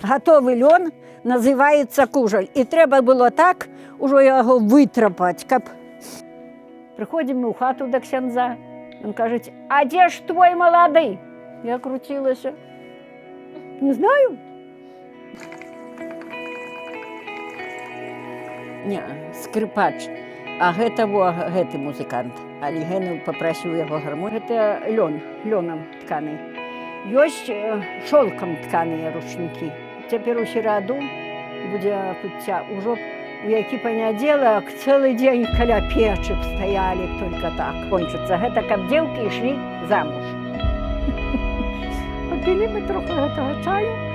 Гатовы лён называецца кужаль. І трэба было так ужо яго вытрапаць, каб... Прыходзім мы ў хату да ксяндза. Ён кажа: «А дзе ж твой малады?» Я крутілася. Не знаю. Не, скрипач. А гэта гэты музыкант. Але Гены папрасіў яго гармонь. Гэта лёнам тканы. Ёсць шолкам тканыя ручнікі. Цяпер у сераду будзе пуцця. Ужо у які панядзелак цэлы дзень каля печы стаялі толькі так. Кончыцца гэта, каб дзеўкі ішлі замуж. Папілі мы трохи гэтага чаю.